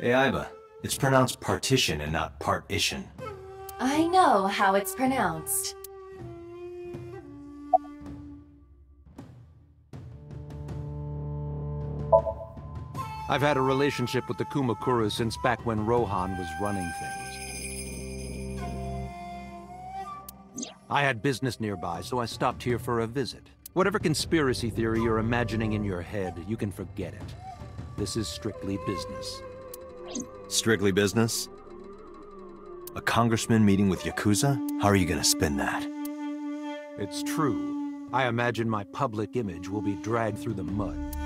Hey, Iba. It's pronounced partition and not partition. I know how it's pronounced. I've had a relationship with the Kumakuras since back when Rohan was running things. I had business nearby, so I stopped here for a visit. Whatever conspiracy theory you're imagining in your head, you can forget it. This is strictly business. Strictly business? A congressman meeting with Yakuza? How are you gonna spin that? It's true. I imagine my public image will be dragged through the mud.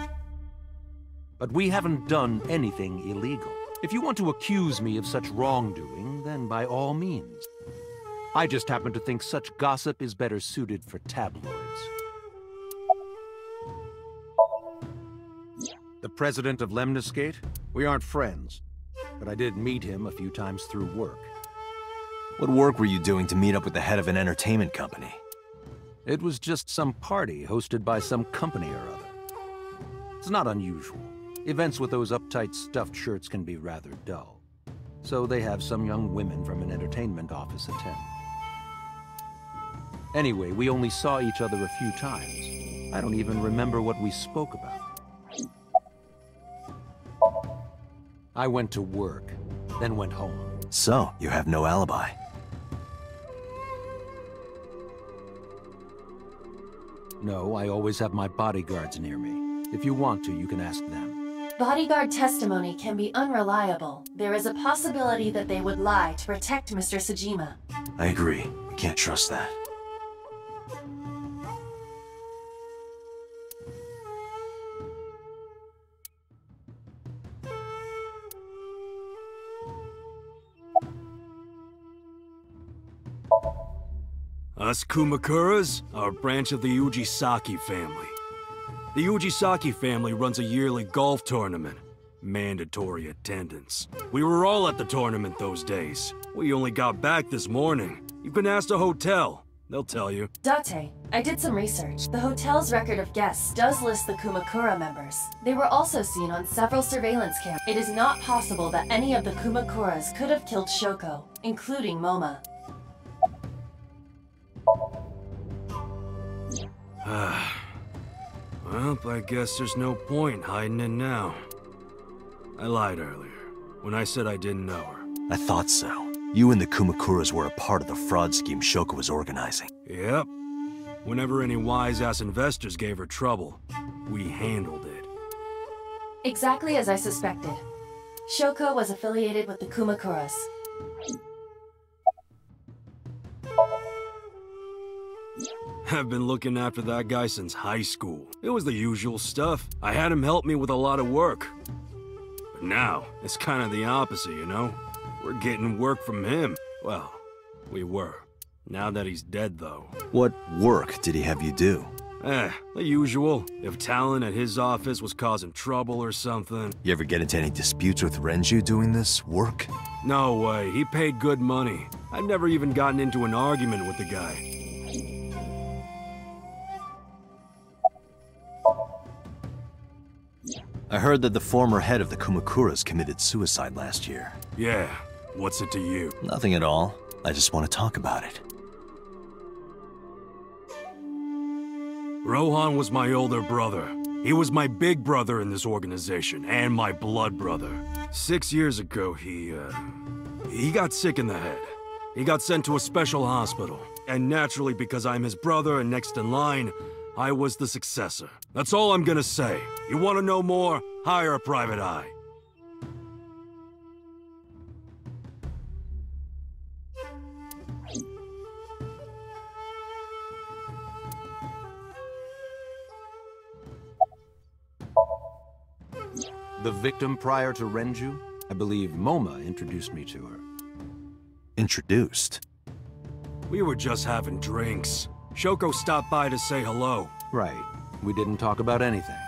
But we haven't done anything illegal. If you want to accuse me of such wrongdoing, then by all means. I just happen to think such gossip is better suited for tabloids. The president of Lemniscate? We aren't friends, but I did meet him a few times through work. What work were you doing to meet up with the head of an entertainment company? It was just some party hosted by some company or other. It's not unusual. Events with those uptight stuffed shirts can be rather dull. So they have some young women from an entertainment office attend. Anyway, we only saw each other a few times. I don't even remember what we spoke about. I went to work, then went home. So, you have no alibi. No, I always have my bodyguards near me. If you want to, you can ask them. Bodyguard testimony can be unreliable. There is a possibility that they would lie to protect Mr. Sejima. I agree. We can't trust that. Us Kumakuras are a branch of the Ujisaki family. The Ujisaki family runs a yearly golf tournament. Mandatory attendance. We were all at the tournament those days. We only got back this morning. You can ask the hotel. They'll tell you. Date, I did some research. The hotel's record of guests does list the Kumakura members. They were also seen on several surveillance cameras. It is not possible that any of the Kumakuras could have killed Shoko, including Moma. Well, I guess there's no point hiding it now. I lied earlier, when I said I didn't know her. I thought so. You and the Kumakuras were a part of the fraud scheme Shoko was organizing. Yep. Whenever any wise-ass investors gave her trouble, we handled it. Exactly as I suspected. Shoko was affiliated with the Kumakuras. I've been looking after that guy since high school. It was the usual stuff. I had him help me with a lot of work. But now, it's kind of the opposite, you know? We're getting work from him. Well, we were. Now that he's dead, though. What work did he have you do? The usual. If talent at his office was causing trouble or something. You ever get into any disputes with Renju doing this work? No way. He paid good money. I've never even gotten into an argument with the guy. I heard that the former head of the Kumakuras committed suicide last year. Yeah. What's it to you? Nothing at all. I just want to talk about it. Rohan was my older brother. He was my big brother in this organization, and my blood brother. 6 years ago, he got sick in the head. He got sent to a special hospital. And naturally, because I'm his brother and next in line, I was the successor. That's all I'm gonna say. You wanna know more? Hire a private eye. The victim prior to Renju? I believe Moma introduced me to her. Introduced? We were just having drinks. Shoko stopped by to say hello. Right. We didn't talk about anything.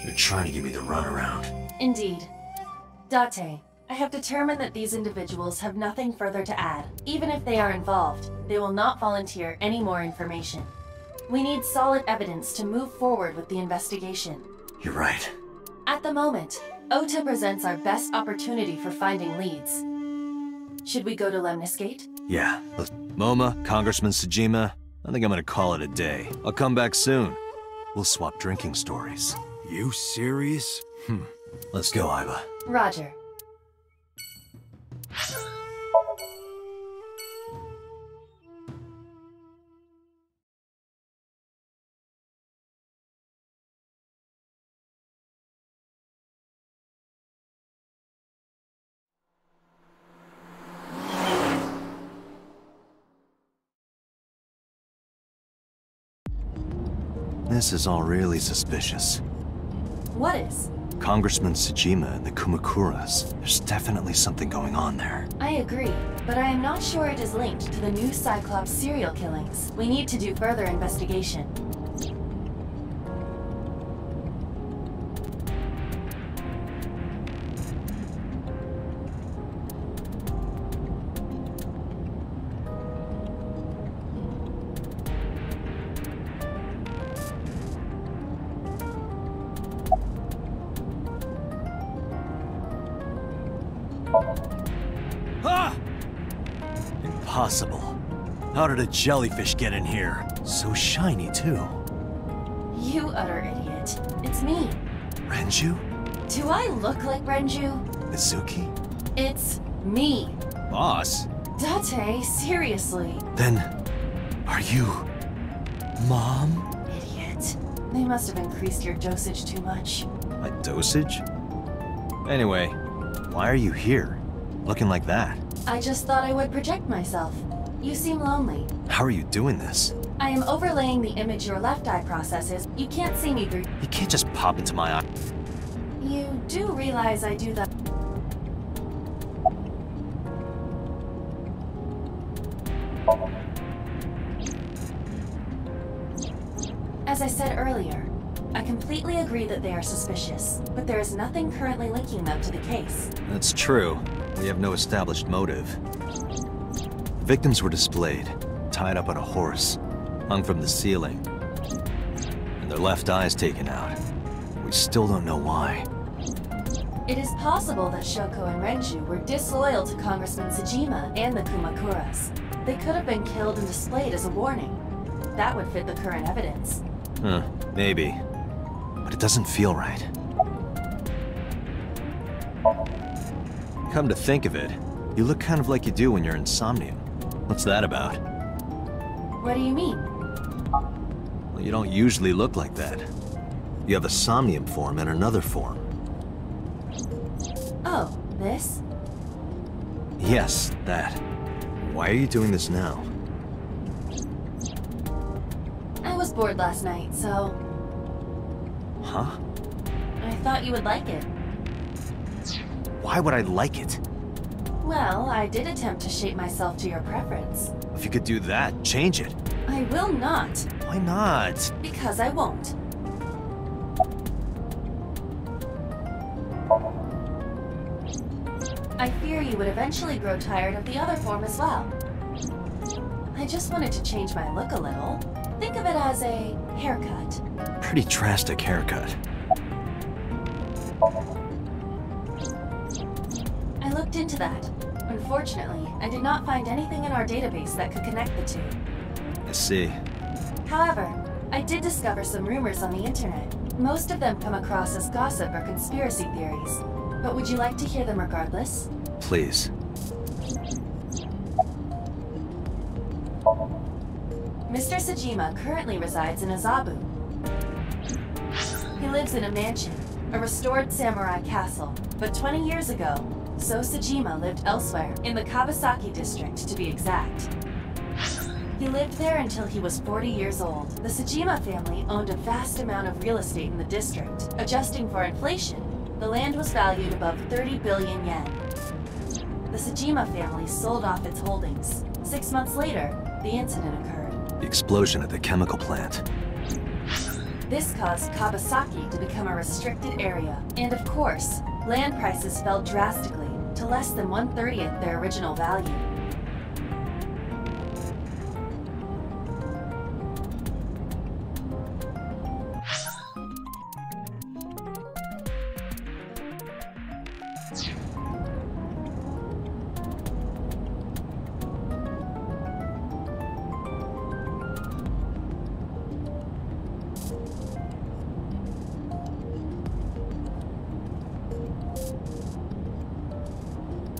You're trying to give me the runaround. Indeed. Date, I have determined that these individuals have nothing further to add. Even if they are involved, they will not volunteer any more information. We need solid evidence to move forward with the investigation. You're right. At the moment, Ota presents our best opportunity for finding leads. Should we go to Lemniscate? Yeah. MoMA, Congressman Tsujima, I think I'm gonna call it a day. I'll come back soon. We'll swap drinking stories. You serious? Let's go, Iva. Roger. This is all really suspicious. What is? Congressman Tsujima and the Kumakuras. There's definitely something going on there. I agree, but I am not sure it is linked to the new Cyclops serial killings. We need to do further investigation. Ah! Impossible. How did a jellyfish get in here? So shiny, too. You utter idiot. It's me. Renju? Do I look like Renju? Mizuki? It's me. Boss? Date, seriously. Then, are you... Mom? Idiot. They must have increased your dosage too much. A dosage? Anyway, why are you here? Looking like that? I just thought I would project myself. You seem lonely. How are you doing this? I am overlaying the image your left eye processes. You can't see me through... You can't just pop into my eye. You do realize I do that... As I said earlier, I completely agree that they are suspicious, but there is nothing currently linking them to the case. That's true. We have no established motive. Victims were displayed, tied up on a horse, hung from the ceiling, and their left eyes taken out. We still don't know why. It is possible that Shoko and Renju were disloyal to Congressman Tsujima and the Kumakuras. They could have been killed and displayed as a warning. That would fit the current evidence. Huh, maybe. But it doesn't feel right. Come to think of it, you look kind of like you do when you're in Somnium. What's that about? What do you mean? Well, you don't usually look like that. You have a Somnium form and another form. Oh, this? Yes, that. Why are you doing this now? I was bored last night, so... Huh? I thought you would like it. Why would I like it? Well, I did attempt to shape myself to your preference. If you could do that, change it. I will not, Why not? because I won't. I fear you would eventually grow tired of the other form as well. I just wanted to change my look a little. Think of it as a haircut. Pretty drastic haircut. I looked into that. Unfortunately, I did not find anything in our database that could connect the two. I see. However, I did discover some rumors on the internet. Most of them come across as gossip or conspiracy theories. But would you like to hear them regardless? Please. Mr. Tsujima currently resides in Azabu. He lives in a mansion, a restored samurai castle. But 20 years ago, So Tsujima lived elsewhere, in the Kawasaki district to be exact. He lived there until he was 40 years old. The Tsujima family owned a vast amount of real estate in the district. Adjusting for inflation, the land was valued above 30 billion yen. The Tsujima family sold off its holdings. 6 months later, the incident occurred. The explosion at the chemical plant. This caused Kawasaki to become a restricted area. And of course, land prices fell drastically to less than 1/30th their original value.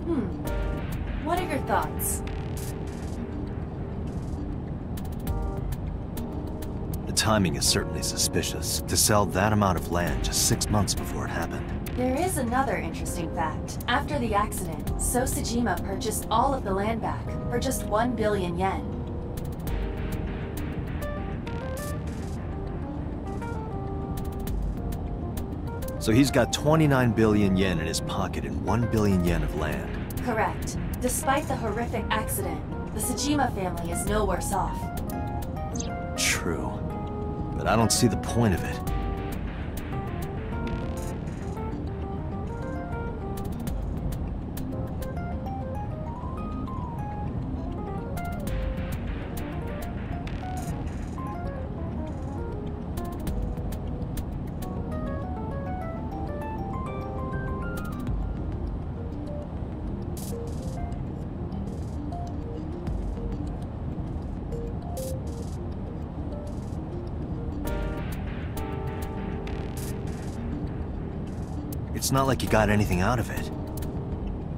What are your thoughts? The timing is certainly suspicious, to sell that amount of land just 6 months before it happened. There is another interesting fact. After the accident, Sosajima purchased all of the land back for just 1 billion yen. So he's got 29 billion yen in his pocket and 1 billion yen of land. Correct. Despite the horrific accident, the Sajima family is no worse off. True. But I don't see the point of it. It's not like you got anything out of it.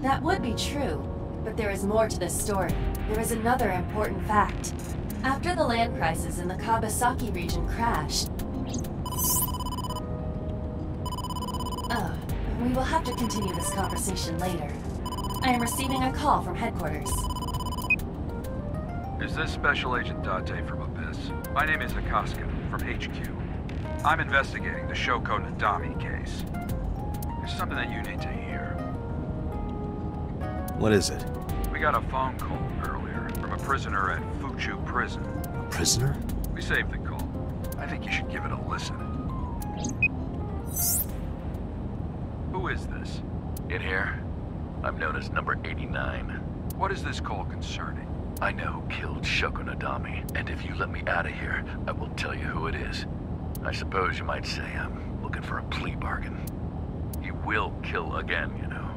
That would be true, but there is more to this story. There is another important fact. After the land prices in the Kawasaki region crashed... we will have to continue this conversation later. I am receiving a call from headquarters. Is this Special Agent Date from Abyss? My name is Akaska, from HQ. I'm investigating the Shoko Nadami case. There's something that you need to hear. What is it? We got a phone call earlier from a prisoner at Fuchu Prison. A prisoner? We saved the call. I think you should give it a listen. Who is this? In here, I'm known as number 89. What is this call concerning? I know who killed Shoko Nadami, and if you let me out of here, I will tell you who it is. I suppose you might say I'm looking for a plea bargain. He will kill again, you know.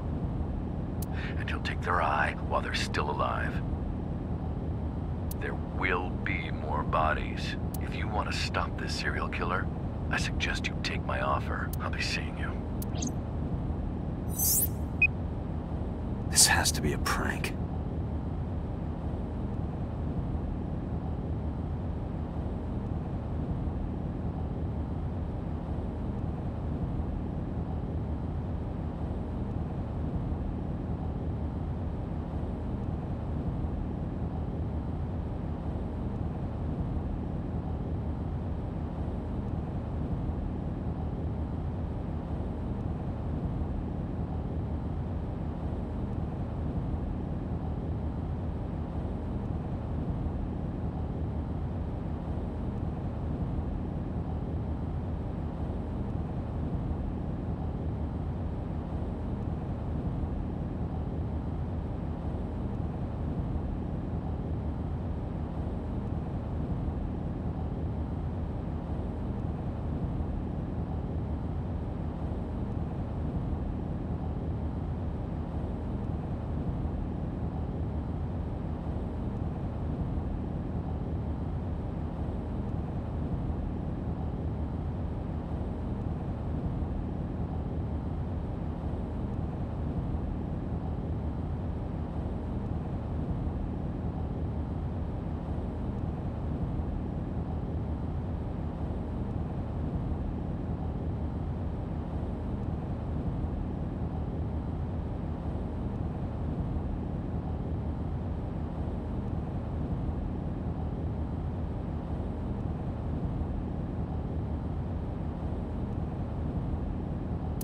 And he'll take their eye while they're still alive. There will be more bodies. If you want to stop this serial killer, I suggest you take my offer. I'll be seeing you. This has to be a prank.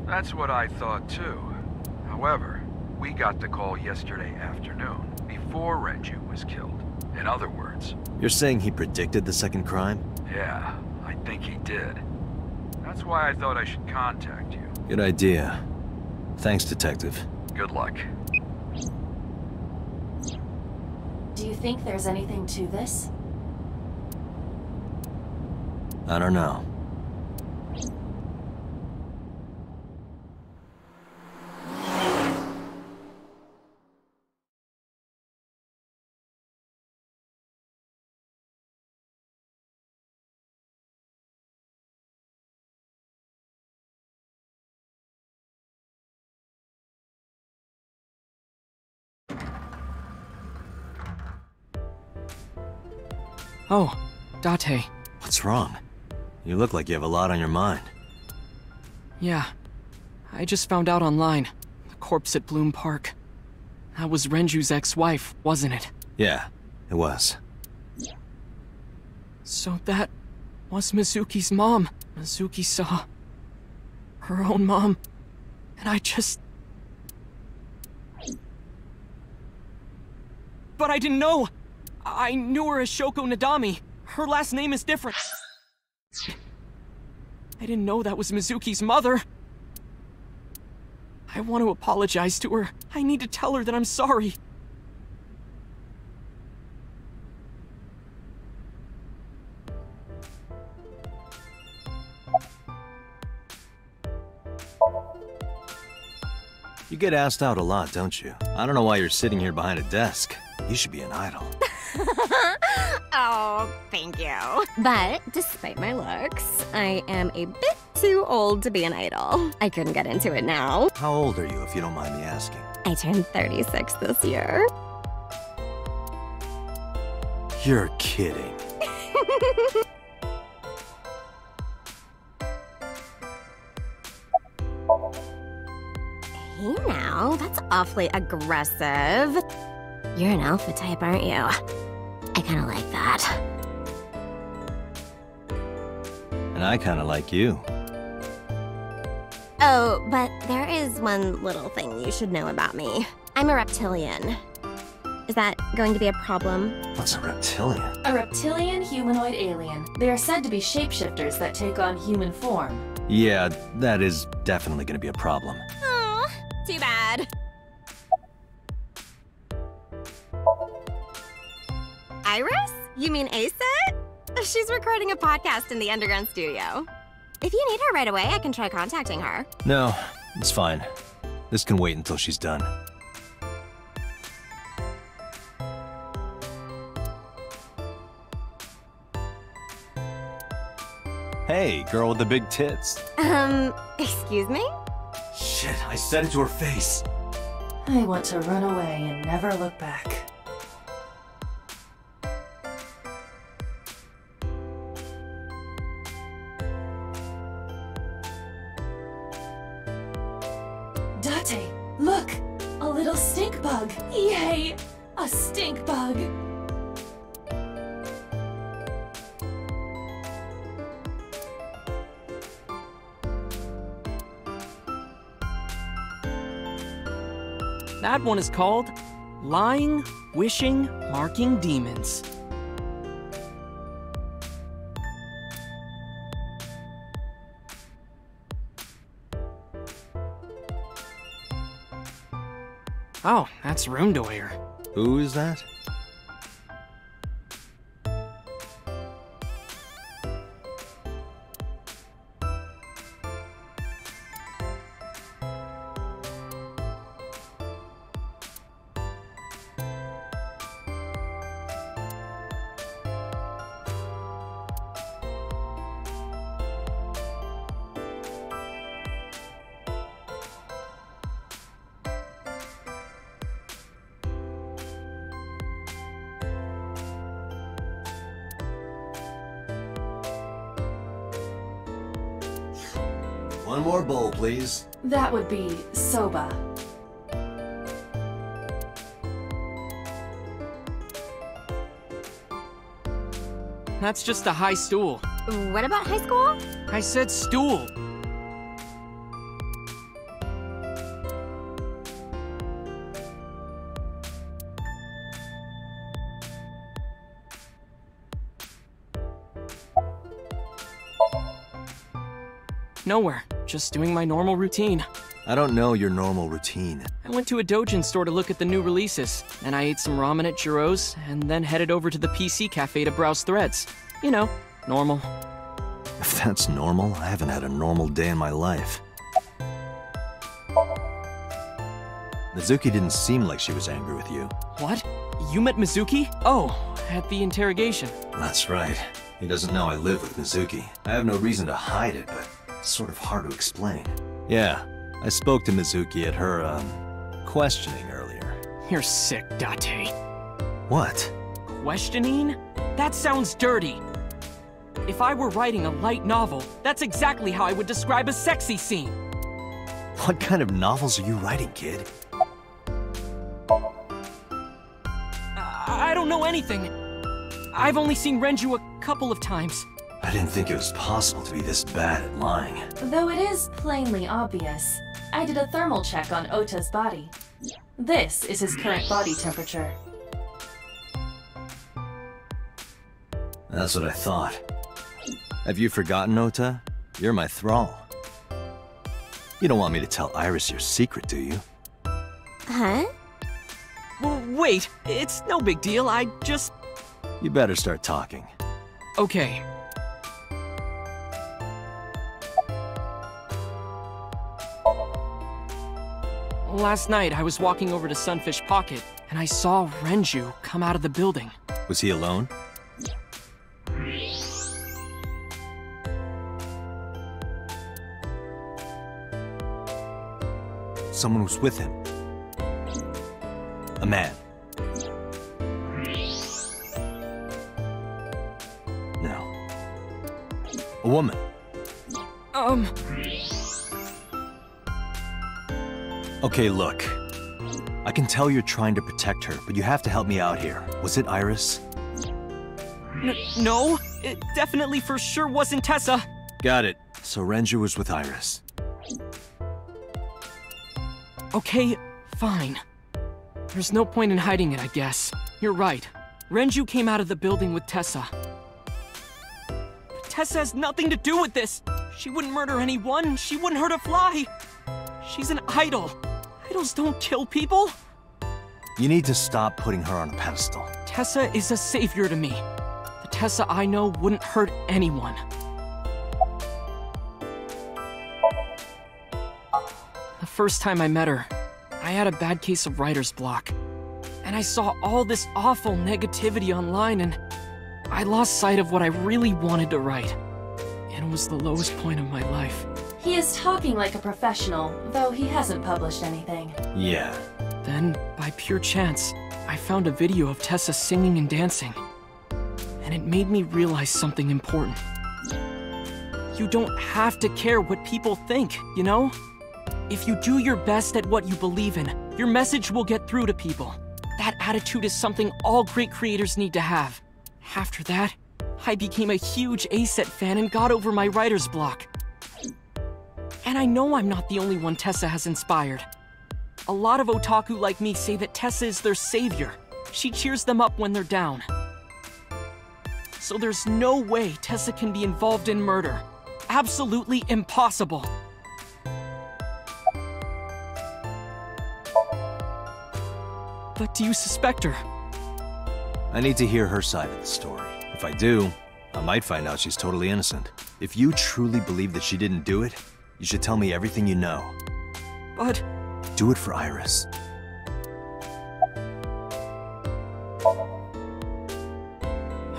That's what I thought too. However, we got the call yesterday afternoon, before Renju was killed. In other words... You're saying he predicted the second crime? Yeah, I think he did. That's why I thought I should contact you. Good idea. Thanks, Detective. Good luck. Do you think there's anything to this? I don't know. Oh, Date. What's wrong? You look like you have a lot on your mind. Yeah. I just found out online. The corpse at Bloom Park. That was Renju's ex-wife, wasn't it? Yeah, it was. So that was Mizuki's mom. Mizuki saw her own mom. And I just... But I didn't know! I knew her as Shoko Nadami. Her last name is different. I didn't know that was Mizuki's mother. I want to apologize to her. I need to tell her that I'm sorry. You get asked out a lot, don't you? I don't know why you're sitting here behind a desk. You should be an idol. Oh, thank you. But despite my looks, I am a bit too old to be an idol. I couldn't get into it now. How old are you, if you don't mind me asking? I turned 36 this year. You're kidding. Hey now, that's awfully aggressive. You're an alpha type, aren't you? I kinda like that. And I kinda like you. Oh, but there is one little thing you should know about me. I'm a reptilian. Is that going to be a problem? What's a reptilian? A reptilian humanoid alien. They are said to be shapeshifters that take on human form. Yeah, that is definitely gonna be a problem. Oh, too bad. Iris? You mean Asit? She's recording a podcast in the underground studio. If you need her right away, I can try contacting her. No, it's fine. This can wait until she's done. Hey, girl with the big tits. Excuse me? Shit, I said it to her face. I want to run away and never look back. Date, look! A little stink bug! Yay! A stink bug! That one is called Lying, Wishing, Marking Demons. Oh, that's Rundoyer. Who is that? One more bowl, please. That would be soba. That's just a high stool. What about high school? I said stool. Nowhere. Just doing my normal routine. I don't know your normal routine. I went to a Dojin store to look at the new releases, and I ate some ramen at Jiro's, and then headed over to the PC cafe to browse threads. You know, normal. If that's normal, I haven't had a normal day in my life. Mizuki didn't seem like she was angry with you. What? You met Mizuki? Oh, at the interrogation. That's right. He doesn't know I live with Mizuki. I have no reason to hide it, but it's sort of hard to explain. Yeah, I spoke to Mizuki at her, questioning earlier. You're sick, Date. What? Questioning? That sounds dirty. If I were writing a light novel, that's exactly how I would describe a sexy scene. What kind of novels are you writing, kid? I don't know anything. I've only seen Renju a couple of times. I didn't think it was possible to be this bad at lying. Though it is plainly obvious, I did a thermal check on Ota's body. This is his current body temperature. That's what I thought. Have you forgotten, Ota? You're my thrall. You don't want me to tell Iris your secret, do you? Huh? Well, wait, it's no big deal, I just... You better start talking. Okay. Last night, I was walking over to Sunfish Pocket, and I saw Renju come out of the building. Was he alone? Someone was with him. A man. No. A woman. Okay, look. I can tell you're trying to protect her, but you have to help me out here. Was it Iris? No, it definitely for sure wasn't Tessa. Got it. So Renju was with Iris. Okay, fine. There's no point in hiding it, I guess. You're right. Renju came out of the building with Tessa. But Tessa has nothing to do with this. She wouldn't murder anyone. She wouldn't hurt a fly. She's an idol. Idols don't kill people. You need to stop putting her on a pedestal. Tessa is a savior to me. The Tessa I know wouldn't hurt anyone. The first time I met her, I had a bad case of writer's block. And I saw all this awful negativity online, and I lost sight of what I really wanted to write. And it was the lowest point of my life. He is talking like a professional, though he hasn't published anything. Yeah. Then, by pure chance, I found a video of Tessa singing and dancing. And it made me realize something important. You don't have to care what people think, you know? If you do your best at what you believe in, your message will get through to people. That attitude is something all great creators need to have. After that, I became a huge A-Set fan and got over my writer's block. And I know I'm not the only one Tessa has inspired. A lot of otaku like me say that Tessa is their savior. She cheers them up when they're down. So there's no way Tessa can be involved in murder. Absolutely impossible. But do you suspect her? I need to hear her side of the story. If I do, I might find out she's totally innocent. If you truly believe that she didn't do it, you should tell me everything you know. But... Do it for Iris.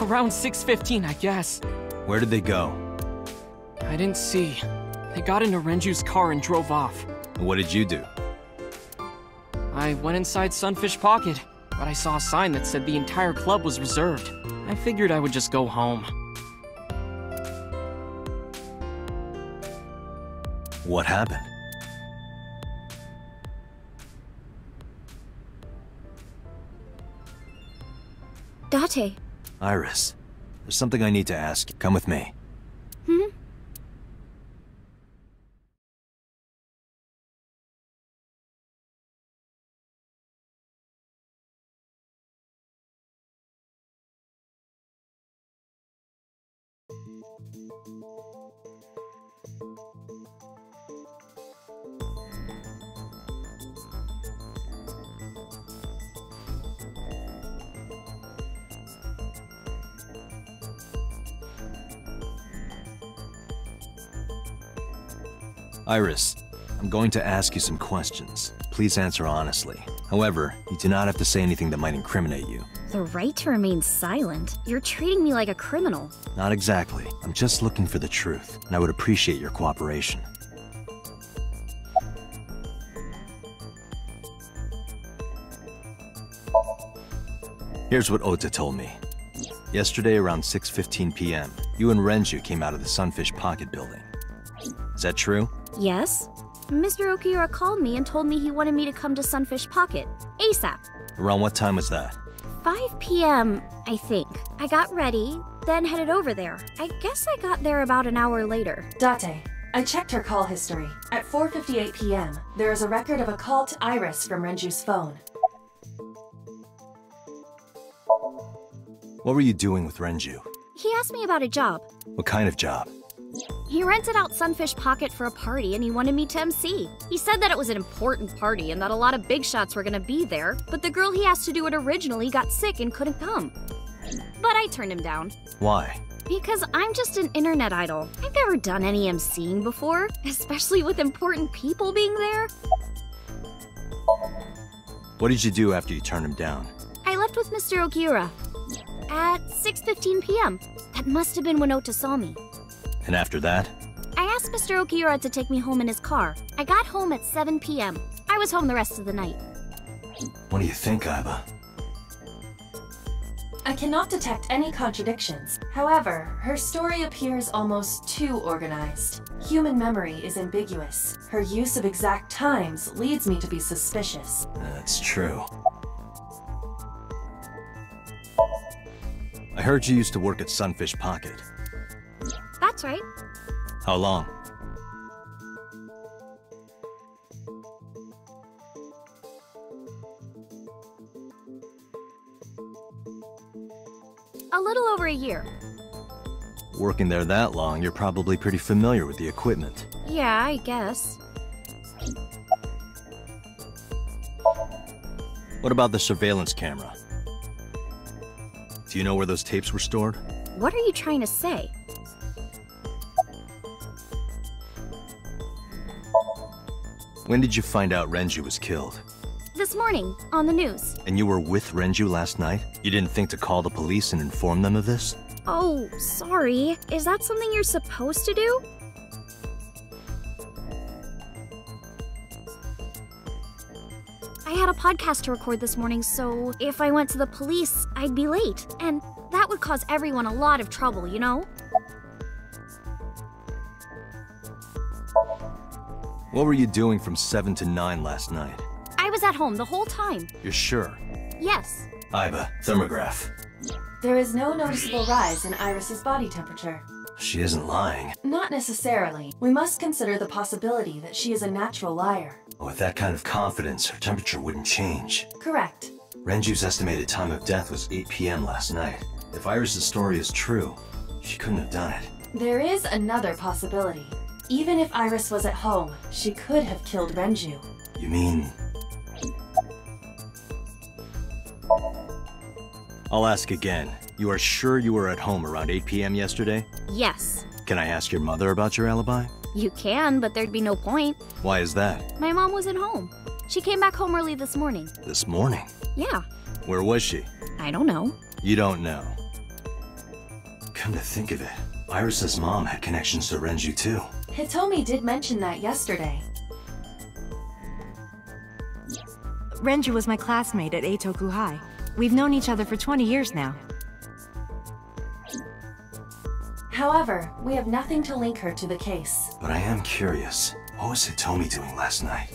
Around 6:15, I guess. Where did they go? I didn't see. They got into Renju's car and drove off. And what did you do? I went inside Sunfish Pocket, but I saw a sign that said the entire club was reserved. I figured I would just go home. What happened? Date. Iris, there's something I need to ask you. Come with me. Iris, I'm going to ask you some questions. Please answer honestly. However, you do not have to say anything that might incriminate you. The right to remain silent? You're treating me like a criminal. Not exactly. I'm just looking for the truth, and I would appreciate your cooperation. Here's what Ota told me. Yesterday around 6:15 p.m., you and Renju came out of the Sunfish Pocket building. Is that true? Yes. Mr. Okiura called me and told me he wanted me to come to Sunfish Pocket, ASAP. Around what time was that? 5 p.m., I think. I got ready, then headed over there. I guess I got there about an hour later. Date, I checked her call history. At 4:58 p.m., there is a record of a call to Iris from Renju's phone. What were you doing with Renju? He asked me about a job. What kind of job? He rented out Sunfish Pocket for a party and he wanted me to MC. He said that it was an important party and that a lot of big shots were gonna be there, but the girl he asked to do it originally got sick and couldn't come. But I turned him down. Why? Because I'm just an internet idol. I've never done any MCing before, especially with important people being there. What did you do after you turned him down? I left with Mr. Okiura at 6:15 p.m. That must have been when Ota saw me. And after that? I asked Mr. Okiura to take me home in his car. I got home at 7 p.m. I was home the rest of the night. What do you think, Aiba? I cannot detect any contradictions. However, her story appears almost too organized. Human memory is ambiguous. Her use of exact times leads me to be suspicious. That's true. I heard you used to work at Sunfish Pocket. That's right. How long? A little over a year. Working there that long, you're probably pretty familiar with the equipment. Yeah, I guess. What about the surveillance camera? Do you know where those tapes were stored? What are you trying to say? When did you find out Renju was killed? This morning, on the news. And you were with Renju last night? You didn't think to call the police and inform them of this? Oh, sorry. Is that something you're supposed to do? I had a podcast to record this morning, so if I went to the police, I'd be late. And that would cause everyone a lot of trouble, you know? What were you doing from 7 to 9 last night? I was at home the whole time. You're sure? Yes. Aiba, thermograph. There is no noticeable rise in Iris's body temperature. She isn't lying. Not necessarily. We must consider the possibility that she is a natural liar. With that kind of confidence, her temperature wouldn't change. Correct. Renju's estimated time of death was 8 p.m. last night. If Iris's story is true, she couldn't have done it. There is another possibility. Even if Iris was at home, she could have killed Renju. You mean... I'll ask again. You are sure you were at home around 8 p.m. yesterday? Yes. Can I ask your mother about your alibi? You can, but there'd be no point. Why is that? My mom wasn't home. She came back home early this morning. This morning? Yeah. Where was she? I don't know. You don't know. Come to think of it, Iris's mom had connections to Renju too. Hitomi did mention that yesterday. Renju was my classmate at Eitoku High. We've known each other for 20 years now. However, we have nothing to link her to the case. But I am curious, what was Hitomi doing last night?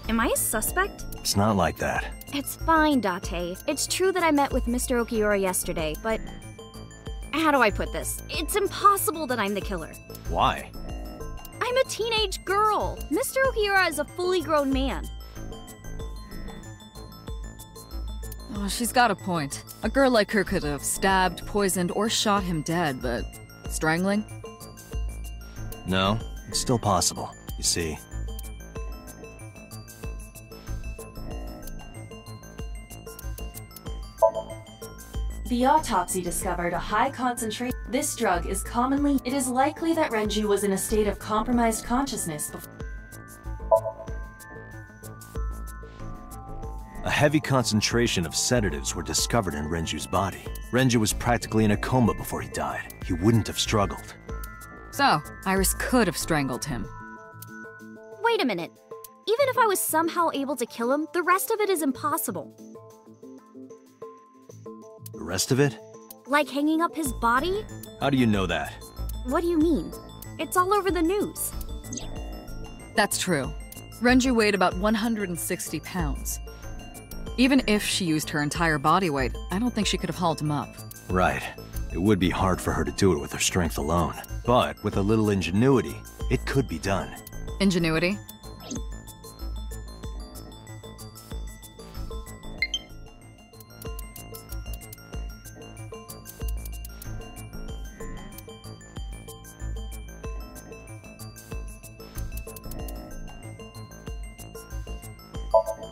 Am I a suspect? It's not like that. It's fine, Date. It's true that I met with Mr. Okiura yesterday, but... How do I put this? It's impossible that I'm the killer. Why? I'm a teenage girl. Mr. Okiura is a fully grown man. Oh, she's got a point. A girl like her could have stabbed, poisoned, or shot him dead, but... strangling? No, it's still possible. You see... The autopsy discovered a high concentration. This drug is commonly... It is likely that Renju was in a state of compromised consciousness before... A heavy concentration of sedatives were discovered in Renju's body. Renju was practically in a coma before he died. He wouldn't have struggled. So, Iris could have strangled him. Wait a minute. Even if I was somehow able to kill him, the rest of it is impossible. The rest of it? Like hanging up his body? How do you know that? What do you mean? It's all over the news. That's true. Renju weighed about 160 pounds. Even if she used her entire body weight, I don't think she could have hauled him up. Right. It would be hard for her to do it with her strength alone. But with a little ingenuity, it could be done. Ingenuity?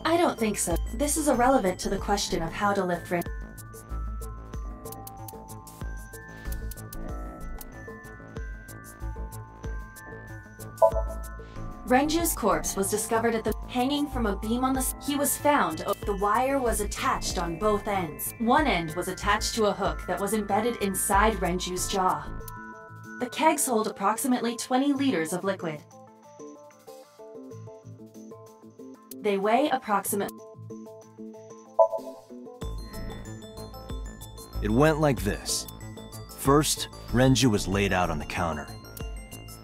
I don't think so. This is irrelevant to the question of how to lift Renju. Renju's corpse was discovered at the hanging from a beam on the. He was found. The wire was attached on both ends. One end was attached to a hook that was embedded inside Renju's jaw. The kegs hold approximately 20 liters of liquid. They weigh approximately. It went like this. First, Renju was laid out on the counter.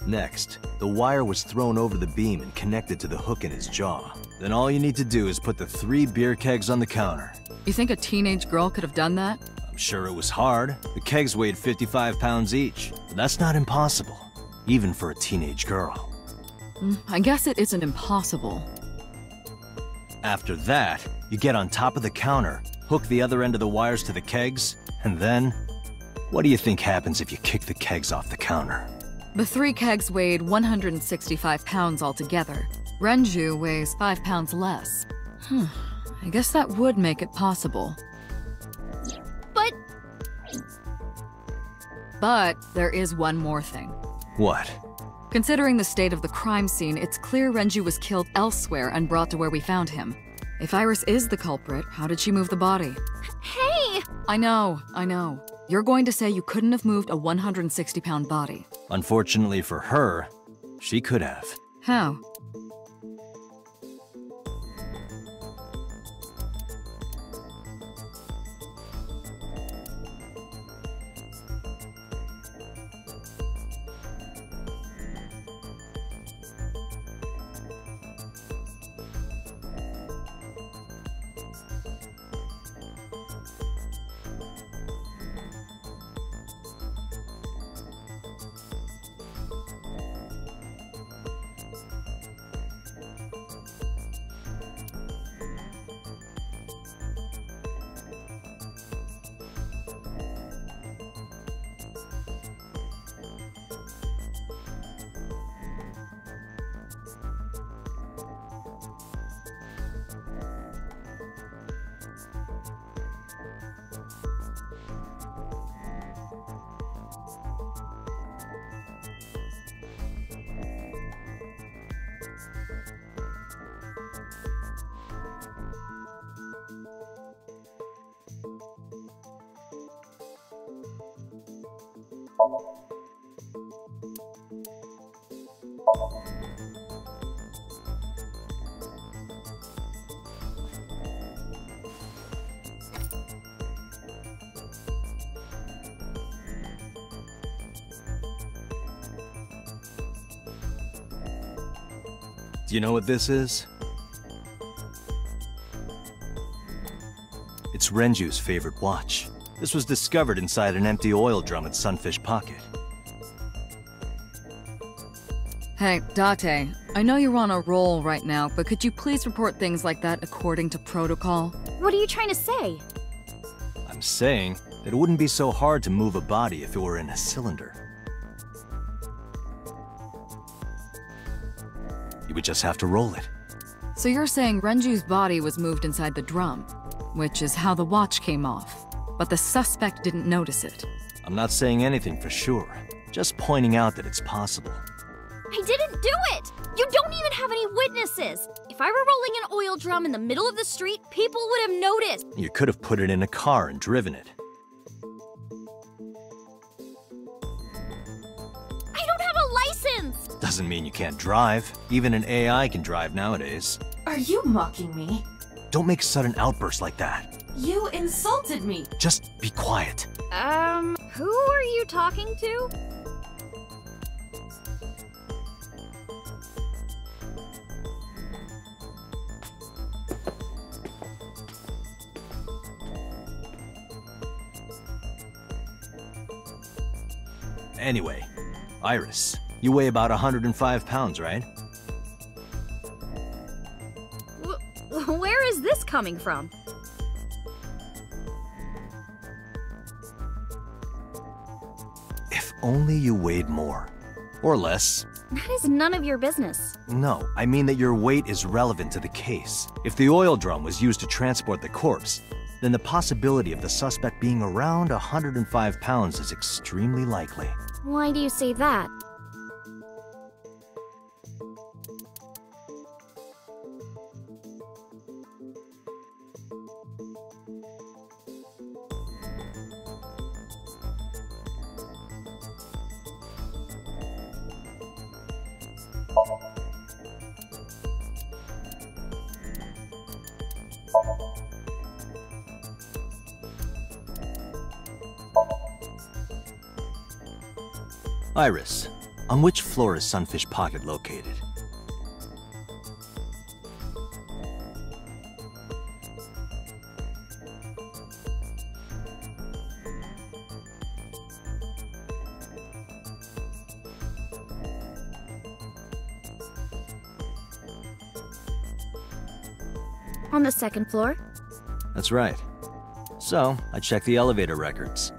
Next, the wire was thrown over the beam and connected to the hook in his jaw. Then all you need to do is put the 3 beer kegs on the counter. You think a teenage girl could have done that? I'm sure it was hard. The kegs weighed 55 pounds each. But that's not impossible, even for a teenage girl. I guess it isn't impossible. After that, you get on top of the counter, hook the other end of the wires to the kegs, and then... What do you think happens if you kick the kegs off the counter? The 3 kegs weighed 165 pounds altogether. Renju weighs 5 pounds less. I guess that would make it possible. But there is one more thing. What? Considering the state of the crime scene, it's clear Renju was killed elsewhere and brought to where we found him. If Iris is the culprit, how did she move the body? Hey! I know. You're going to say you couldn't have moved a 160-pound body. Unfortunately for her, she could have. How? Do you know what this is? It's Renju's favorite watch. This was discovered inside an empty oil drum at Sunfish Pocket. Hey, Date, I know you're on a roll right now, but could you please report things like that according to protocol? What are you trying to say? I'm saying that it wouldn't be so hard to move a body if it were in a cylinder. You would just have to roll it. So you're saying Renju's body was moved inside the drum, which is how the watch came off, but the suspect didn't notice it. I'm not saying anything for sure, just pointing out that it's possible. I didn't do it! You don't even have any witnesses! If If I were rolling an oil drum in the middle of the street, people would have noticed. You could have put it in a car and driven it. I don't have a license! Doesn't mean you can't drive. Even an AI can drive nowadays. Are you mocking me? Don't make sudden outbursts like that. You insulted me! Just be quiet. Who are you talking to? Anyway, Iris, you weigh about 105 pounds, right? Where is this coming from? If only you weighed more. Or less. That is none of your business. No, I mean that your weight is relevant to the case. If the oil drum was used to transport the corpse, then the possibility of the suspect being around 105 pounds is extremely likely. Why do you say that? Iris, on which floor is Sunfish Pocket located? On the second floor? That's right. So, I checked the elevator records.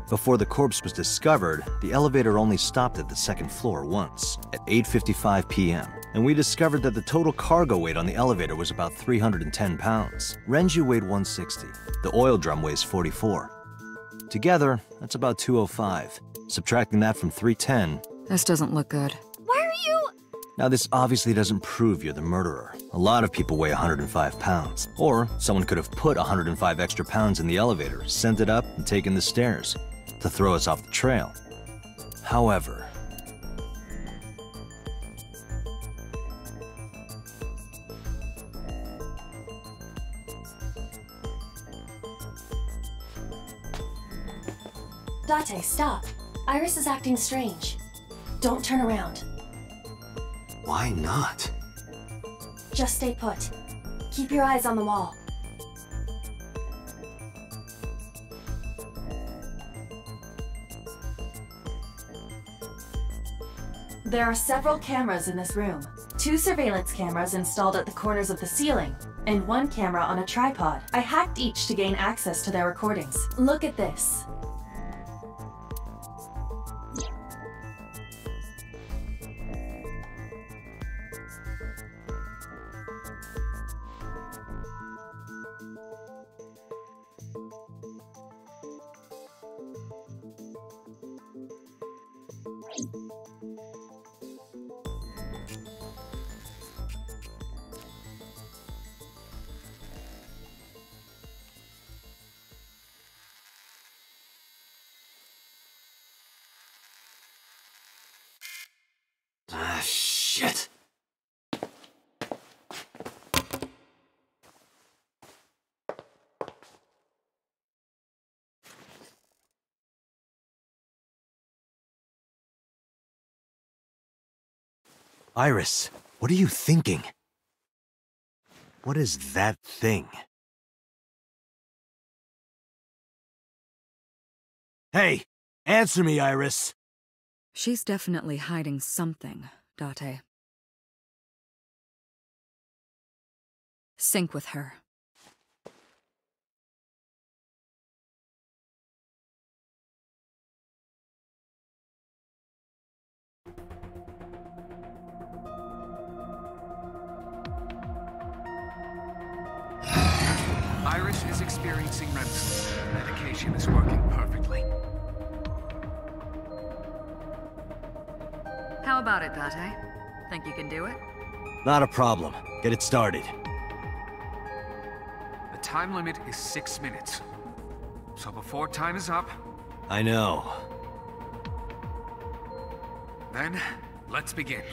Before the corpse was discovered, the elevator only stopped at the second floor once, at 8:55 p.m., and we discovered that the total cargo weight on the elevator was about 310 pounds. Renju weighed 160. The oil drum weighs 44. Together, that's about 205. Subtracting that from 310... This doesn't look good. Why are you... Now, this obviously doesn't prove you're the murderer. A lot of people weigh 105 pounds. Or someone could have put 105 extra pounds in the elevator, sent it up, and taken the stairs to throw us off the trail. However, Date, stop. Iris is acting strange. Don't turn around. why not? Just stay put. Keep your eyes on the wall. There are several cameras in this room. 2 surveillance cameras installed at the corners of the ceiling, and 1 camera on a tripod. I hacked each to gain access to their recordings. Look at this. Ah, shit. Iris, what are you thinking? What is that thing? Hey, answer me, Iris. She's definitely hiding something, Date. Sync with her. Iris is experiencing REM sleep. Medication is working perfectly. How about it, Date? Think you can do it? Not a problem. Get it started. The time limit is 6 minutes. So before time is up, I know. then let's begin.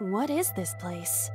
What is this place?